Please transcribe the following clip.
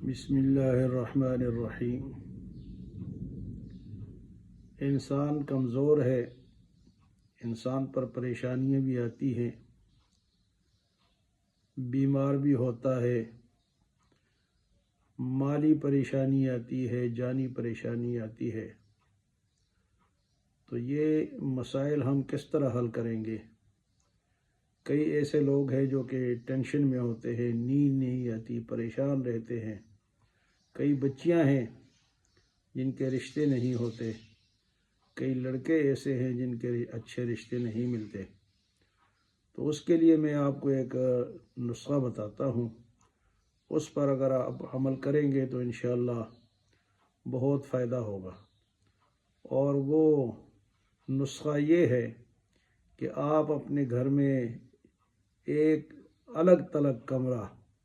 بسم اللہ الرحمن الرحیم۔ انسان کمزور ہے، انسان پر پریشانیاں بھی آتی ہیں، بیمار بھی ہوتا ہے، مالی پریشانی آتی ہے، جانی پریشانی آتی ہے۔ تو یہ مسائل ہم کس طرح حل کریں گے؟ کئی ایسے لوگ ہیں جو کہ ٹینشن میں ہوتے ہیں، نیند نہیں آتی، پریشان رہتے ہیں۔ کئی بچیاں ہیں جن کے رشتے نہیں ہوتے، کئی لڑکے ایسے ہیں جن کے اچھے رشتے نہیں ملتے۔ تو اس کے لیے میں آپ کو ایک نسخہ بتاتا ہوں، اس پر اگر آپ عمل کریں گے تو انشاءاللہ بہت فائدہ ہوگا۔ اور وہ نسخہ یہ ہے کہ آپ اپنے گھر میں ایک الگ تلگ کمرہ